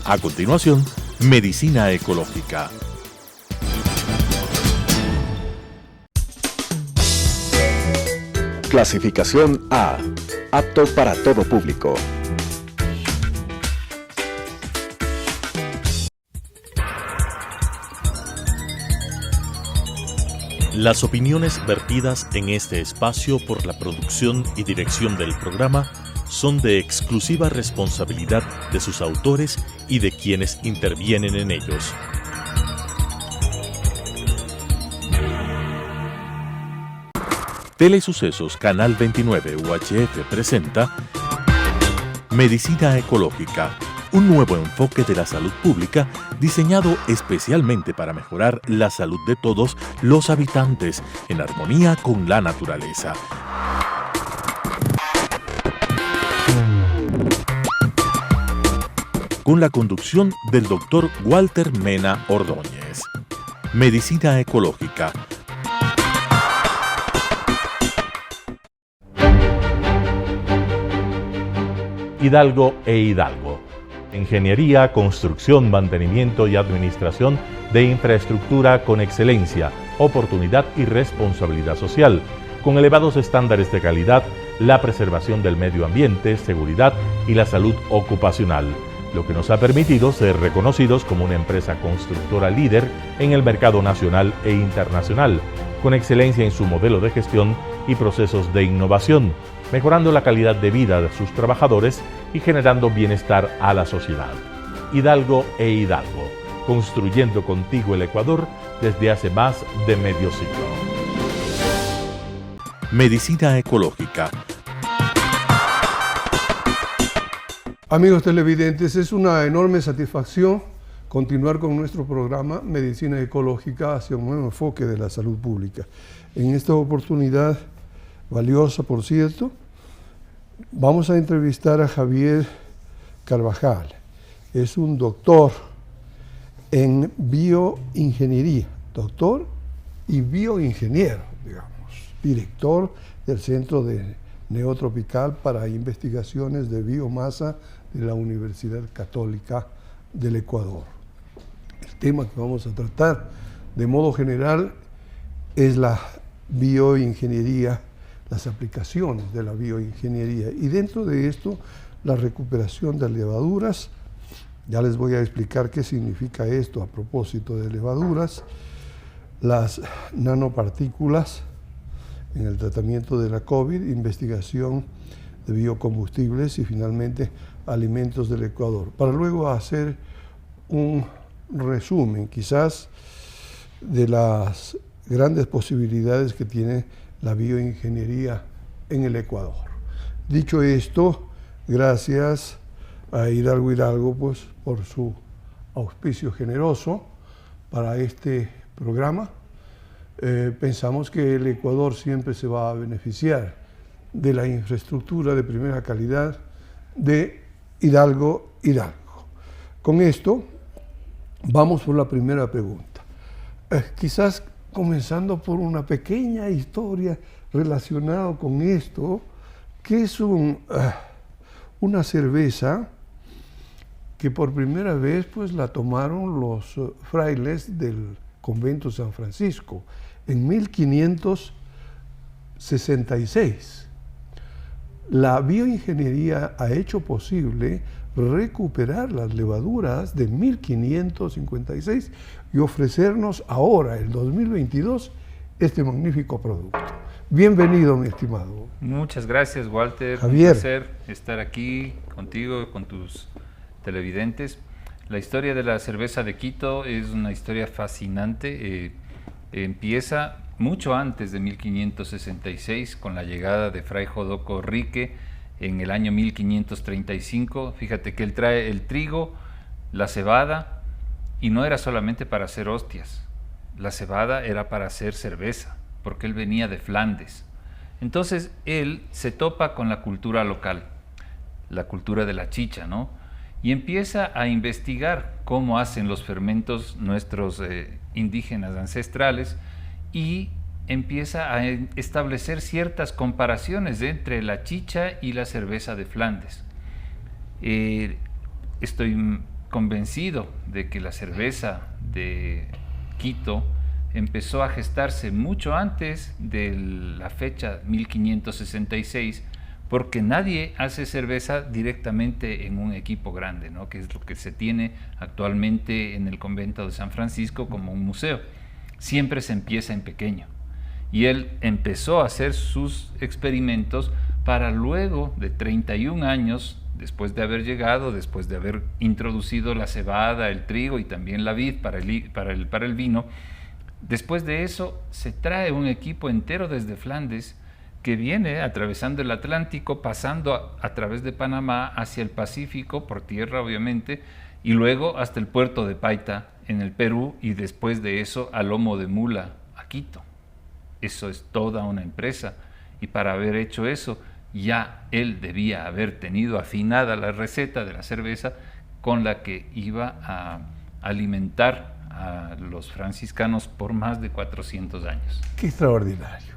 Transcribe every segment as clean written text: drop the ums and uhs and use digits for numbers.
A continuación, Medicina Ecológica. Clasificación A. Apto para todo público. Las opiniones vertidas en este espacio por la producción y dirección del programa son de exclusiva responsabilidad de sus autores y de quienes intervienen en ellos. Telesucesos Canal 29 UHF presenta Medicina Ecológica, un nuevo enfoque de la salud pública diseñado especialmente para mejorar la salud de todos los habitantes en armonía con la naturaleza. Con la conducción del Dr. Walter Mena Ordóñez. Medicina Ecológica. Hidalgo e Hidalgo. Ingeniería, construcción, mantenimiento y administración de infraestructura con excelencia, oportunidad y responsabilidad social, con elevados estándares de calidad, la preservación del medio ambiente, seguridad y la salud ocupacional, lo que nos ha permitido ser reconocidos como una empresa constructora líder en el mercado nacional e internacional, con excelencia en su modelo de gestión y procesos de innovación, mejorando la calidad de vida de sus trabajadores y generando bienestar a la sociedad. Hidalgo e Hidalgo, construyendo contigo el Ecuador desde hace más de medio siglo. Medicina Ecológica. Amigos televidentes, es una enorme satisfacción continuar con nuestro programa Medicina Ecológica hacia un nuevo enfoque de la salud pública. En esta oportunidad valiosa, por cierto, vamos a entrevistar a Javier Carvajal. Es un doctor en bioingeniería, doctor y bioingeniero, digamos, director del Centro de Neotropical para Investigaciones de Biomasa de la Universidad Católica del Ecuador. El tema que vamos a tratar de modo general es la bioingeniería, las aplicaciones de la bioingeniería y dentro de esto la recuperación de levaduras. Ya les voy a explicar qué significa esto a propósito de levaduras, las nanopartículas en el tratamiento de la COVID, investigación de biocombustibles y finalmente alimentos del Ecuador, para luego hacer un resumen quizás de las grandes posibilidades que tiene la bioingeniería en el Ecuador. Dicho esto, gracias a Hidalgo Hidalgo pues, por su auspicio generoso para este programa. Pensamos que el Ecuador siempre se va a beneficiar de la infraestructura de primera calidad de Hidalgo Hidalgo. Con esto, vamos por la primera pregunta. Quizás comenzando por una pequeña historia relacionada con esto, que es una cerveza que por primera vez pues, la tomaron los frailes del convento San Francisco en 1566. La bioingeniería ha hecho posible recuperar las levaduras de 1556 y ofrecernos ahora, el 2022, este magnífico producto. Bienvenido, mi estimado. Muchas gracias, Walter. Javier. Un placer estar aquí contigo, con tus televidentes. La historia de la cerveza de Quito es una historia fascinante. Empieza mucho antes de 1566 con la llegada de Fray Jodoco Rique en el año 1535. Fíjate que él trae el trigo, la cebada, y no era solamente para hacer hostias. La cebada era para hacer cerveza, porque él venía de Flandes. Entonces él se topa con la cultura local, la cultura de la chicha, ¿no? Y empieza a investigar cómo hacen los fermentos nuestros indígenas ancestrales y empieza a establecer ciertas comparaciones entre la chicha y la cerveza de Flandes. Estoy convencido de que la cerveza de Quito empezó a gestarse mucho antes de la fecha 1566, porque nadie hace cerveza directamente en un equipo grande, ¿no? Que es lo que se tiene actualmente en el convento de San Francisco como un museo. Siempre se empieza en pequeño. Y él empezó a hacer sus experimentos para luego de 31 años, después de haber llegado, después de haber introducido la cebada, el trigo y también la vid para el vino, después de eso se trae un equipo entero desde Flandes que viene atravesando el Atlántico, pasando a través de Panamá hacia el Pacífico, por tierra obviamente, y luego hasta el puerto de Paita en el Perú, y después de eso a lomo de mula a Quito. Eso es toda una empresa, y para haber hecho eso ya él debía haber tenido afinada la receta de la cerveza con la que iba a alimentar a los franciscanos por más de 400 años. Qué extraordinario.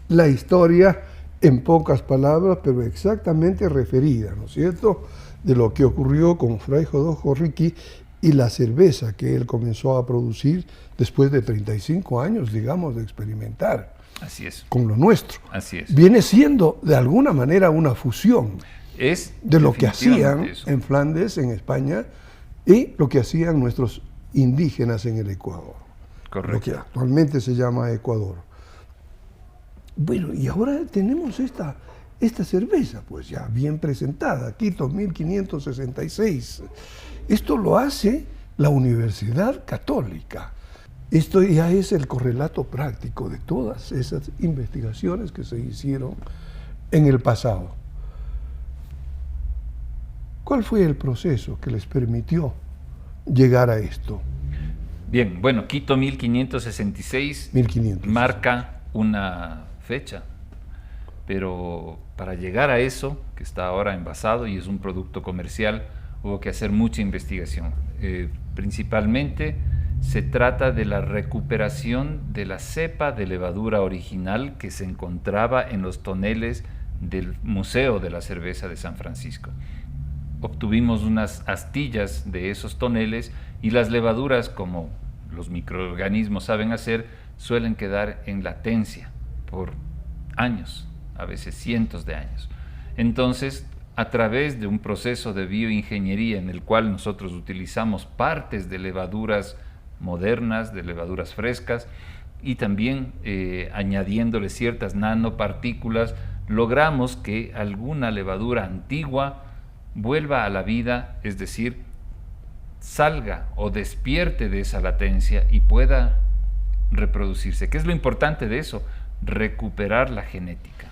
La historia, en pocas palabras, pero exactamente referida, ¿no es cierto?, de lo que ocurrió con Fray Jodoco Riqui y la cerveza que él comenzó a producir después de 35 años, digamos, de experimentar. Así es. Con lo nuestro. Así es. Viene siendo, de alguna manera, una fusión de lo que hacían en Flandes, en España, y lo que hacían nuestros indígenas en el Ecuador. Correcto. Lo que actualmente se llama Ecuador. Bueno, y ahora tenemos esta cerveza, pues ya bien presentada, Quito 1566. Esto lo hace la Universidad Católica. Esto ya es el correlato práctico de todas esas investigaciones que se hicieron en el pasado. ¿Cuál fue el proceso que les permitió llegar a esto? Bien, bueno, Quito 1566 marca una fecha, pero para llegar a eso, que está ahora envasado y es un producto comercial, hubo que hacer mucha investigación. Principalmente se trata de la recuperación de la cepa de levadura original que se encontraba en los toneles del Museo de la Cerveza de San Francisco. Obtuvimos unas astillas de esos toneles y las levaduras, como los microorganismos saben hacer, suelen quedar en latencia por años, a veces cientos de años. Entonces, a través de un proceso de bioingeniería en el cual nosotros utilizamos partes de levaduras modernas, de levaduras frescas, y también añadiéndole ciertas nanopartículas, logramos que alguna levadura antigua vuelva a la vida, es decir, salga o despierte de esa latencia y pueda reproducirse. ¿Qué es lo importante de eso? Recuperar la genética,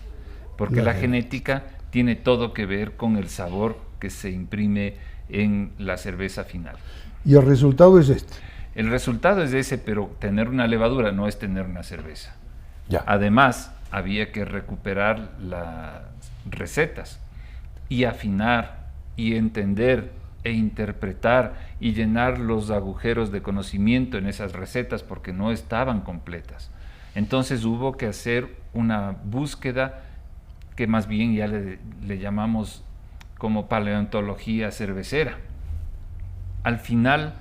porque la genética tiene todo que ver con el sabor que se imprime en la cerveza final. Y el resultado es este. El resultado es ese, pero tener una levadura no es tener una cerveza. Ya. Además, había que recuperar las recetas y afinar y entender e interpretar y llenar los agujeros de conocimiento en esas recetas porque no estaban completas. Entonces hubo que hacer una búsqueda que más bien ya le llamamos como paleontología cervecera. Al final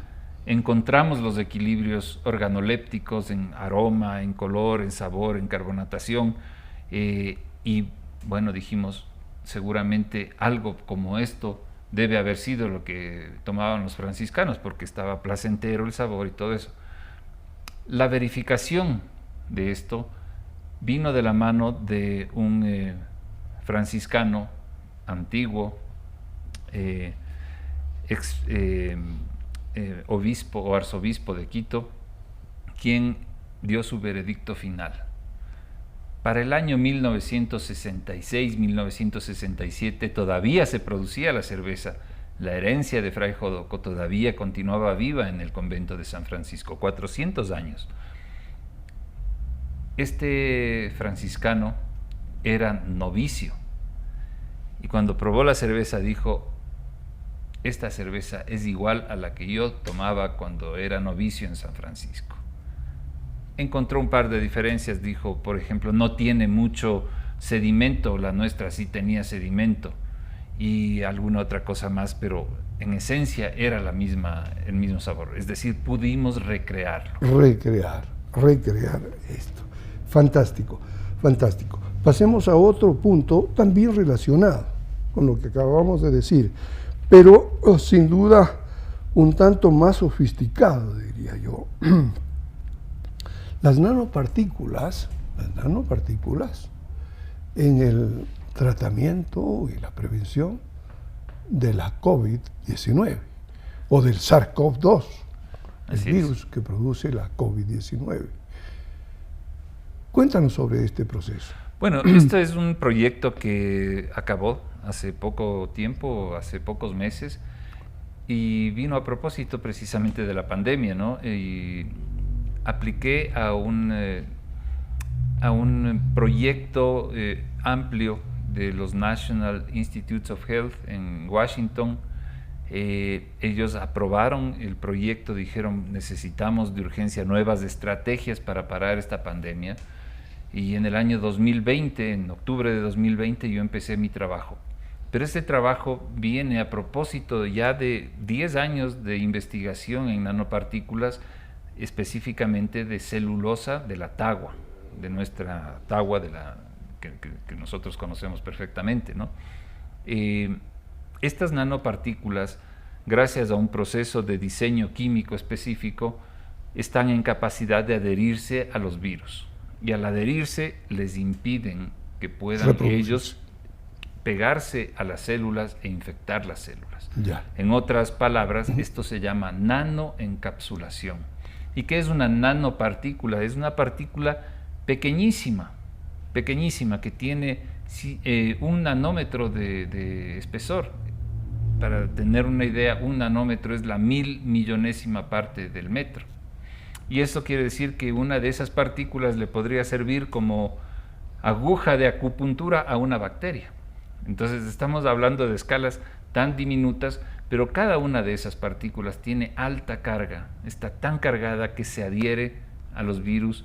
encontramos los equilibrios organolépticos en aroma, en color, en sabor, en carbonatación, y bueno, dijimos, seguramente algo como esto debe haber sido lo que tomaban los franciscanos, porque estaba placentero el sabor y todo eso. La verificación de esto vino de la mano de un franciscano antiguo, obispo o arzobispo de Quito, quien dio su veredicto final. Para el año 1966-1967 todavía se producía la cerveza. La herencia de Fray Jodoco todavía continuaba viva en el convento de San Francisco, 400 años. Este franciscano era novicio y cuando probó la cerveza dijo: esta cerveza es igual a la que yo tomaba cuando era novicio en San Francisco. Encontró un par de diferencias, dijo, por ejemplo, no tiene mucho sedimento, la nuestra sí tenía sedimento, y alguna otra cosa más, pero en esencia era el mismo sabor. Es decir, pudimos recrearlo. Recrear esto. Fantástico, fantástico. Pasemos a otro punto también relacionado con lo que acabamos de decir, pero sin duda un tanto más sofisticado, diría yo. Las nanopartículas en el tratamiento y la prevención de la COVID-19 o del SARS-CoV-2, el virus que produce la COVID-19. Cuéntanos sobre este proceso. Bueno, este es un proyecto que acabó hace poco tiempo, hace pocos meses, y vino a propósito precisamente de la pandemia, ¿no? Y apliqué a un proyecto amplio de los National Institutes of Health en Washington. Ellos aprobaron el proyecto, dijeron necesitamos de urgencia nuevas estrategias para parar esta pandemia, y en el año 2020, en octubre de 2020, yo empecé mi trabajo. Pero este trabajo viene a propósito ya de 10 años de investigación en nanopartículas, específicamente de celulosa de la tagua, de nuestra tagua que nosotros conocemos perfectamente, ¿no? Estas nanopartículas, gracias a un proceso de diseño químico específico, están en capacidad de adherirse a los virus, y al adherirse les impiden que puedan ellos pegarse a las células e infectar las células. Ya. En otras palabras, esto se llama nanoencapsulación. ¿Y qué es una nanopartícula? Es una partícula pequeñísima, que tiene 1 nanómetro de espesor. Para tener una idea, 1 nanómetro es la 1000 millonésima parte del metro. Y esto quiere decir que una de esas partículas le podría servir como aguja de acupuntura a una bacteria. Entonces estamos hablando de escalas tan diminutas, pero cada una de esas partículas tiene alta carga, está tan cargada que se adhiere a los virus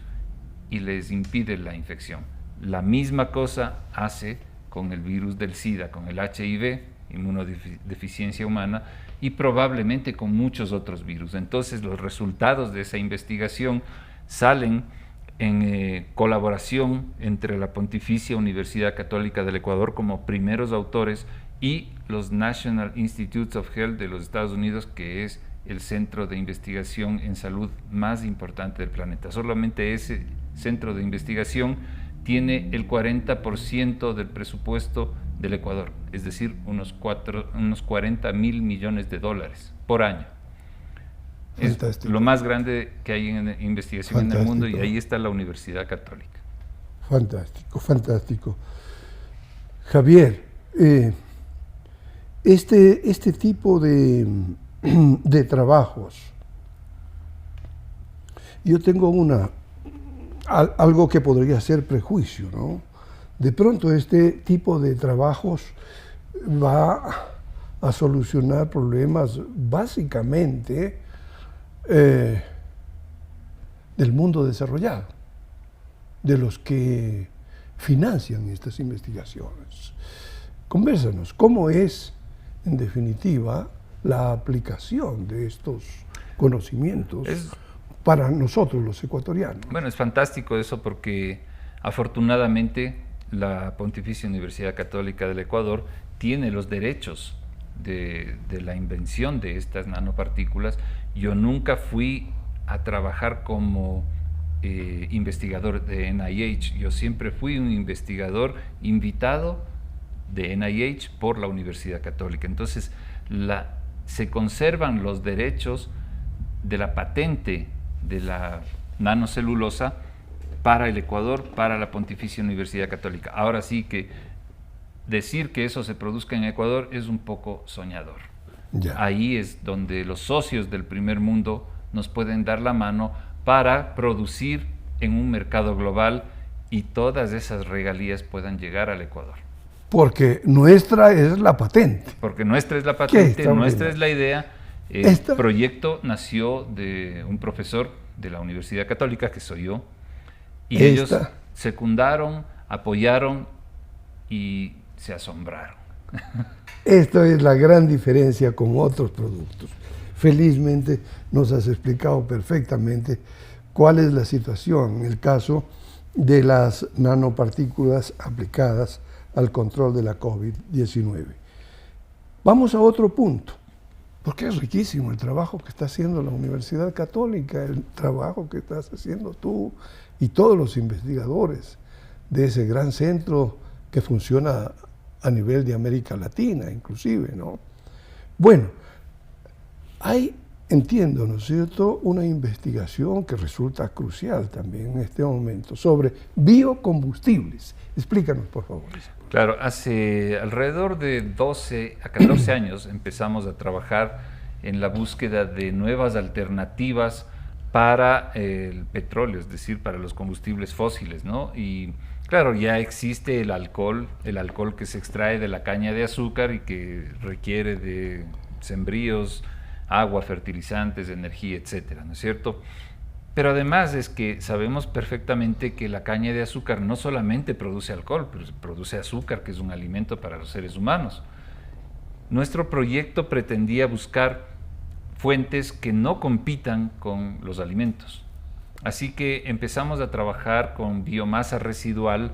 y les impide la infección. La misma cosa hace con el virus del SIDA, con el HIV, inmunodeficiencia humana, y probablemente con muchos otros virus. Entonces los resultados de esa investigación salen en colaboración entre la Pontificia Universidad Católica del Ecuador como primeros autores y los National Institutes of Health de los Estados Unidos, que es el centro de investigación en salud más importante del planeta. Solamente ese centro de investigación tiene el 40% del presupuesto del Ecuador, es decir, unos 40 mil millones de dólares por año. Es lo más grande que hay en investigación en el mundo, y ahí está la Universidad Católica. Fantástico, fantástico. Javier, este tipo de trabajos, yo tengo algo que podría ser prejuicio, ¿no? De pronto este tipo de trabajos va a solucionar problemas básicamente del mundo desarrollado, de los que financian estas investigaciones. Convérsanos, ¿cómo es, en definitiva, la aplicación de estos conocimientos para nosotros los ecuatorianos? Bueno, es fantástico eso, porque afortunadamente la Pontificia Universidad Católica del Ecuador tiene los derechos de la invención de estas nanopartículas. Yo nunca fui a trabajar como investigador de NIH, yo siempre fui un investigador invitado de NIH por la Universidad Católica. Entonces se conservan los derechos de la patente de la nanocelulosa para el Ecuador, para la Pontificia Universidad Católica. Ahora sí que decir que eso se produzca en Ecuador es un poco soñador. Ya. Ahí es donde los socios del primer mundo nos pueden dar la mano para producir en un mercado global y todas esas regalías puedan llegar al Ecuador. Porque nuestra es la patente. Porque nuestra es la patente, nuestra es la idea. El proyecto nació de un profesor de la Universidad Católica, que soy yo, y ellos secundaron, apoyaron y se asombraron. Esto es la gran diferencia con otros productos. Felizmente nos has explicado perfectamente cuál es la situación en el caso de las nanopartículas aplicadas al control de la COVID-19. Vamos a otro punto, porque es riquísimo el trabajo que está haciendo la Universidad Católica, el trabajo que estás haciendo tú y todos los investigadores de ese gran centro que funciona a nivel de América Latina, inclusive, ¿no? Bueno, hay, entiendo, ¿no es cierto?, una investigación que resulta crucial también en este momento sobre biocombustibles. Explícanos, por favor. Claro, hace alrededor de 12 a 14 años empezamos a trabajar en la búsqueda de nuevas alternativas para el petróleo, es decir, para los combustibles fósiles, ¿no? Y claro, ya existe el alcohol que se extrae de la caña de azúcar y que requiere de sembríos, agua, fertilizantes, energía, etcétera, ¿no es cierto? Pero además es que sabemos perfectamente que la caña de azúcar no solamente produce alcohol, pero produce azúcar, que es un alimento para los seres humanos. Nuestro proyecto pretendía buscar fuentes que no compitan con los alimentos. Así que empezamos a trabajar con biomasa residual,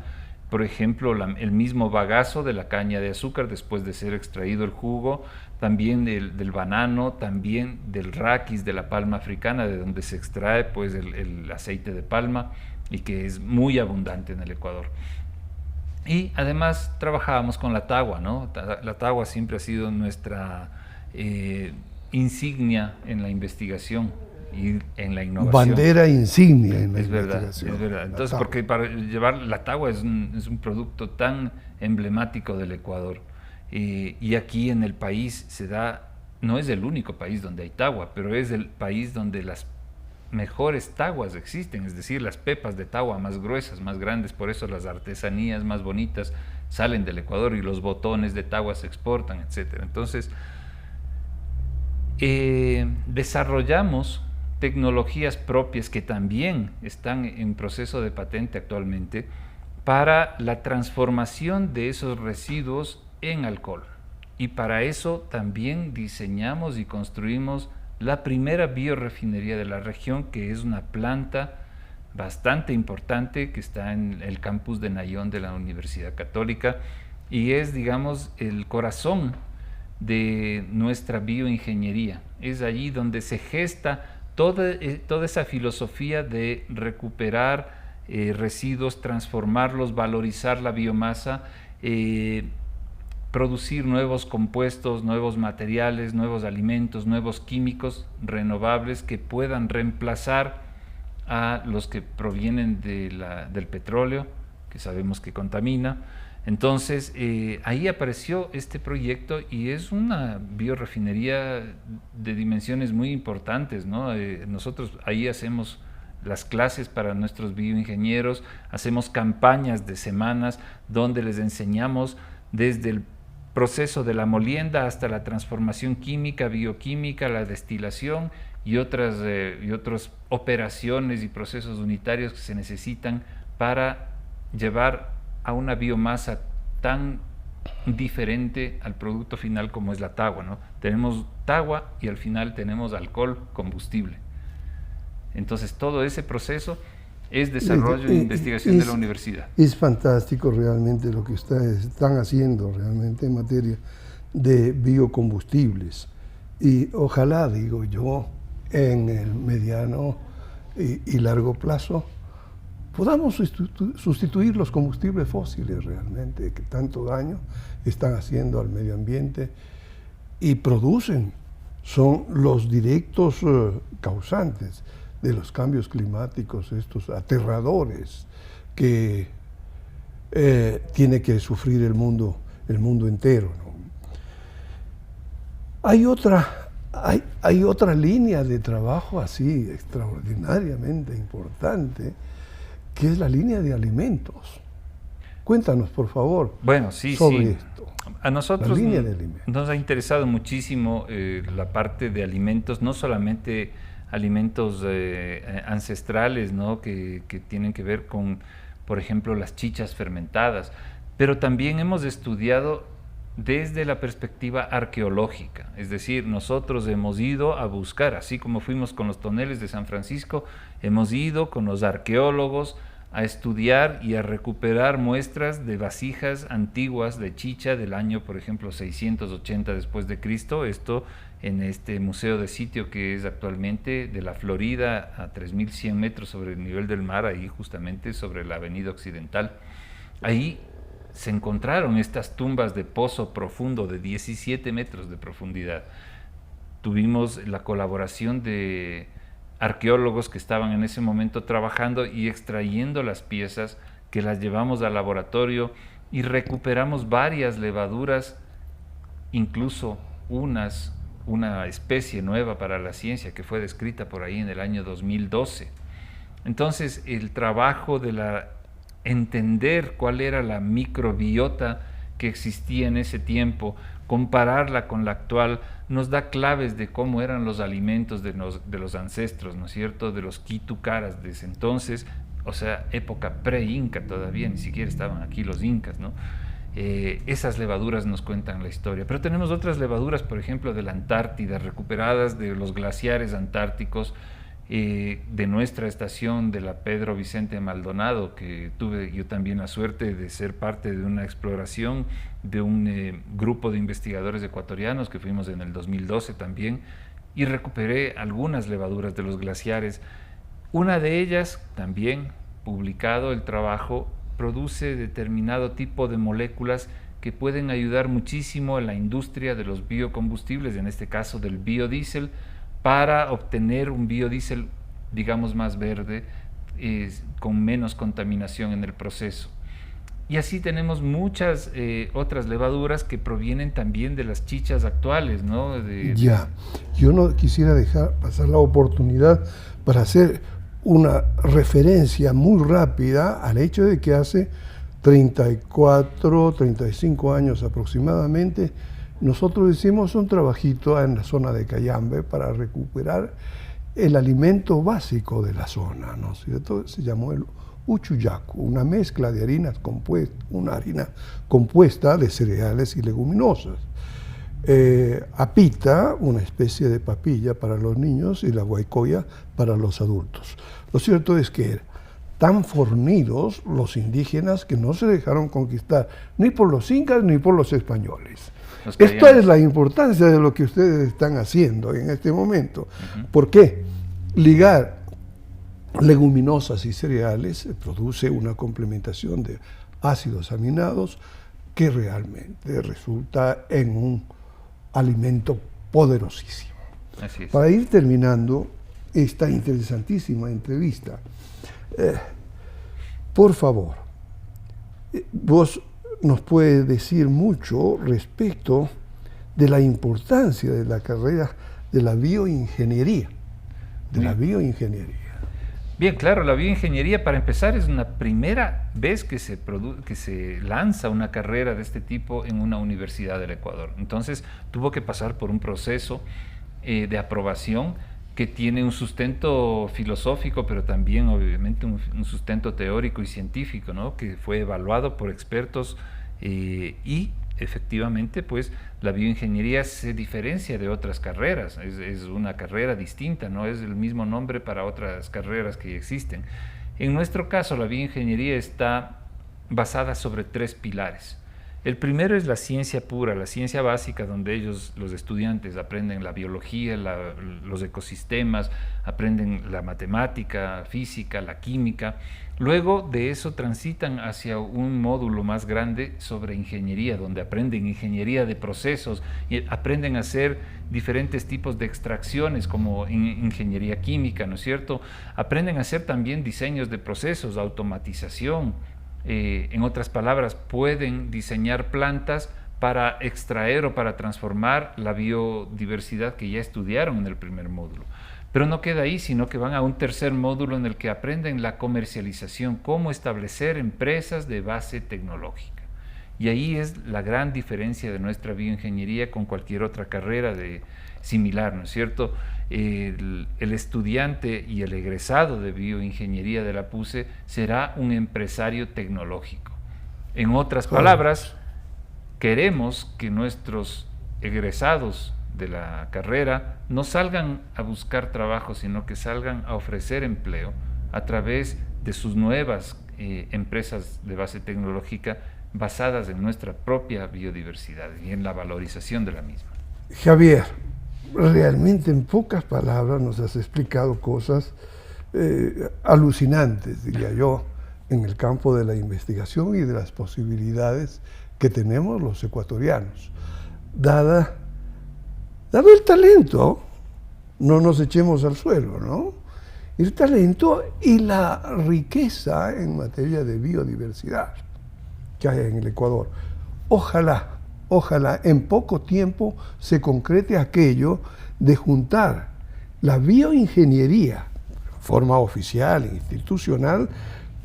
por ejemplo, el mismo bagazo de la caña de azúcar después de ser extraído el jugo, también del banano, también del raquis de la palma africana, de donde se extrae pues el aceite de palma y que es muy abundante en el Ecuador. Y además trabajábamos con la tagua, ¿no? La tagua siempre ha sido nuestra insignia en la investigación y en la innovación. Bandera insignia en la investigación. Es verdad. Entonces, porque para llevar la tagua es un producto tan emblemático del Ecuador. Y aquí en el país se da, no es el único país donde hay tagua, pero es el país donde las mejores taguas existen, es decir, las pepas de tagua más gruesas, más grandes, por eso las artesanías más bonitas salen del Ecuador y los botones de tagua se exportan, etc. Entonces, desarrollamos tecnologías propias que también están en proceso de patente actualmente para la transformación de esos residuos en alcohol. Y para eso también diseñamos y construimos la primera biorefinería de la región, que es una planta bastante importante que está en el campus de Nayón de la Universidad Católica y es, digamos, el corazón de nuestra bioingeniería. Es allí donde se gesta toda esa filosofía de recuperar residuos, transformarlos, valorizar la biomasa, producir nuevos compuestos, nuevos materiales, nuevos alimentos, nuevos químicos renovables que puedan reemplazar a los que provienen del petróleo, que sabemos que contamina. Entonces, ahí apareció este proyecto y es una biorefinería de dimensiones muy importantes, ¿no? Nosotros ahí hacemos las clases para nuestros bioingenieros, hacemos campañas de semanas donde les enseñamos desde el proceso de la molienda hasta la transformación química, bioquímica, la destilación y otras operaciones y procesos unitarios que se necesitan para llevar a una biomasa tan diferente al producto final como es la tagua, ¿no? Tenemos tagua y al final tenemos alcohol combustible. Entonces todo ese proceso es desarrollo e investigación de la universidad. Es fantástico realmente lo que ustedes están haciendo realmente en materia de biocombustibles. Y ojalá, digo yo, en el mediano y largo plazo podamos sustituir los combustibles fósiles realmente que tanto daño están haciendo al medio ambiente y producen, son los directos causantes de los cambios climáticos, estos aterradores que tiene que sufrir el mundo entero, ¿no? Hay otra línea de trabajo así extraordinariamente importante, que es la línea de alimentos. Cuéntanos, por favor, sobre esto. A nosotros nos ha interesado muchísimo la parte de alimentos, no solamente alimentos ancestrales, ¿no? que tienen que ver con, por ejemplo, las chichas fermentadas, pero también hemos estudiado desde la perspectiva arqueológica. Es decir, nosotros hemos ido a buscar, así como fuimos con los toneles de San Francisco, hemos ido con los arqueólogos a estudiar y a recuperar muestras de vasijas antiguas de chicha del año, por ejemplo, 680 después de Cristo. Esto en este museo de sitio que es actualmente de la Florida, a 3.100 metros sobre el nivel del mar, ahí justamente sobre la avenida Occidental. Ahí se encontraron estas tumbas de pozo profundo de 17 metros de profundidad. Tuvimos la colaboración de arqueólogos que estaban en ese momento trabajando y extrayendo las piezas, que las llevamos al laboratorio y recuperamos varias levaduras, incluso una especie nueva para la ciencia que fue descrita por ahí en el año 2012. Entonces, el trabajo de entender cuál era la microbiota que existía en ese tiempo, compararla con la actual, nos da claves de cómo eran los alimentos de los ancestros, ¿no es cierto?, de los quitucaras de ese entonces, o sea, época pre-inca todavía, ni siquiera estaban aquí los incas, ¿no? Esas levaduras nos cuentan la historia. Pero tenemos otras levaduras, por ejemplo, de la Antártida, recuperadas de los glaciares antárticos, de nuestra estación de la Pedro Vicente Maldonado, que tuve yo también la suerte de ser parte de una exploración de un grupo de investigadores ecuatorianos que fuimos en el 2012 también, y recuperé algunas levaduras de los glaciares. Una de ellas, también publicado el trabajo, produce determinado tipo de moléculas que pueden ayudar muchísimo en la industria de los biocombustibles, en este caso del biodiesel, para obtener un biodiesel, digamos, más verde, con menos contaminación en el proceso. Y así tenemos muchas otras levaduras que provienen también de las chichas actuales, ¿no? Yo no quisiera dejar pasar la oportunidad para hacer una referencia muy rápida al hecho de que hace 34, 35 años aproximadamente, nosotros hicimos un trabajito en la zona de Cayambe para recuperar el alimento básico de la zona, ¿no es cierto? Se llamó el uchuyacu, una mezcla de harinas compuestas, una harina compuesta de cereales y leguminosas. Apita, una especie de papilla para los niños, y la guaycoya para los adultos. Lo cierto es que tan fornidos los indígenas que no se dejaron conquistar ni por los incas ni por los españoles. Esta es la importancia de lo que ustedes están haciendo en este momento. ¿Por qué? Ligar leguminosas y cereales produce una complementación de ácidos aminados que realmente resulta en un alimento poderosísimo. Así es. Para ir terminando esta interesantísima entrevista, por favor, vos nos puedes decir mucho respecto de la importancia de la carrera de la bioingeniería. Bien, claro, la bioingeniería, para empezar, es una primera vez que se lanza una carrera de este tipo en una universidad del Ecuador. Entonces, tuvo que pasar por un proceso de aprobación que tiene un sustento filosófico, pero también, obviamente, un sustento teórico y científico, ¿no?, que fue evaluado por expertos y efectivamente, pues, la bioingeniería se diferencia de otras carreras, es una carrera distinta, no es el mismo nombre para otras carreras que existen. En nuestro caso, la bioingeniería está basada sobre 3 pilares. El primero es la ciencia pura, la ciencia básica, donde los estudiantes aprenden la biología, los ecosistemas, aprenden la matemática, física, la química. Luego de eso transitan hacia un módulo más grande sobre ingeniería, donde aprenden ingeniería de procesos y aprenden a hacer diferentes tipos de extracciones, como ingeniería química, ¿no es cierto? Aprenden a hacer también diseños de procesos, automatización. En otras palabras, pueden diseñar plantas para extraer o para transformar la biodiversidad que ya estudiaron en el primer módulo. Pero no queda ahí, sino que van a un tercer módulo en el que aprenden la comercialización, cómo establecer empresas de base tecnológica. Y ahí es la gran diferencia de nuestra bioingeniería con cualquier otra carrera similar, ¿no es cierto? El estudiante y el egresado de bioingeniería de la PUCE será un empresario tecnológico. En otras palabras, queremos que nuestros egresados de la carrera no salgan a buscar trabajo, sino que salgan a ofrecer empleo a través de sus nuevas empresas de base tecnológica basadas en nuestra propia biodiversidad y en la valorización de la misma. Javier, realmente en pocas palabras nos has explicado cosas alucinantes, diría yo, en el campo de la investigación y de las posibilidades que tenemos los ecuatorianos. Dado el talento, no nos echemos al suelo, ¿no? El talento y la riqueza en materia de biodiversidad que hay en el Ecuador. Ojalá en poco tiempo se concrete aquello de juntar la bioingeniería, de forma oficial e institucional,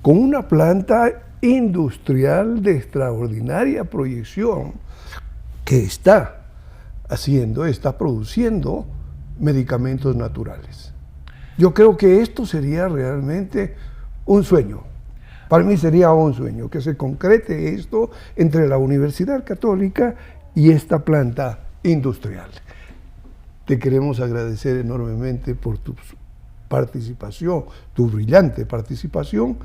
con una planta industrial de extraordinaria proyección que está produciendo medicamentos naturales. Yo creo que esto sería realmente un sueño. Para mí sería un sueño que se concrete esto entre la Universidad Católica y esta planta industrial. Te queremos agradecer enormemente por tu participación, tu brillante participación,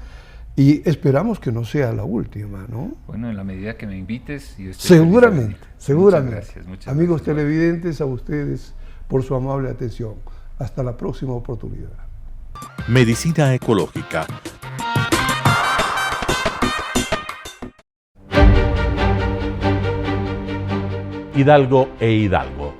y esperamos que no sea la última, ¿no? Bueno, en la medida que me invites, yo estoy seguramente. Muchas gracias. Amigos televidentes, a ustedes por su amable atención. Hasta la próxima oportunidad. Medicina ecológica. Hidalgo e Hidalgo.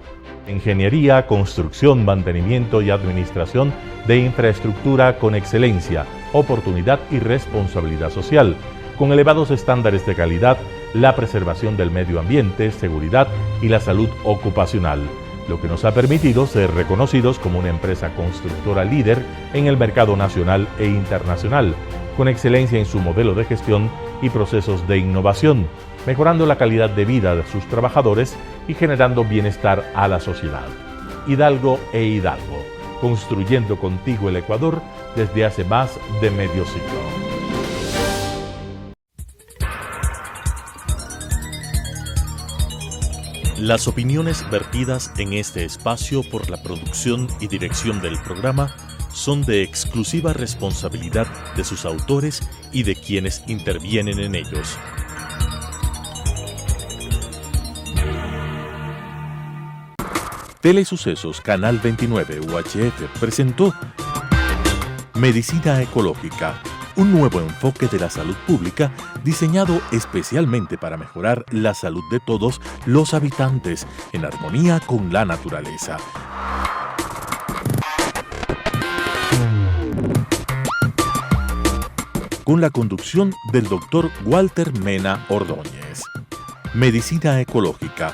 Ingeniería, construcción, mantenimiento y administración de infraestructura con excelencia, oportunidad y responsabilidad social, con elevados estándares de calidad, la preservación del medio ambiente, seguridad y la salud ocupacional, lo que nos ha permitido ser reconocidos como una empresa constructora líder en el mercado nacional e internacional, con excelencia en su modelo de gestión y procesos de innovación, mejorando la calidad de vida de sus trabajadores y generando bienestar a la sociedad. Hidalgo e Hidalgo, construyendo contigo el Ecuador desde hace más de medio siglo. Las opiniones vertidas en este espacio por la producción y dirección del programa son de exclusiva responsabilidad de sus autores y de quienes intervienen en ellos. Telesucesos Canal 29 UHF presentó Medicina Ecológica, un nuevo enfoque de la salud pública diseñado especialmente para mejorar la salud de todos los habitantes en armonía con la naturaleza. Con la conducción del Dr. Walter Mena Ordóñez. Medicina Ecológica,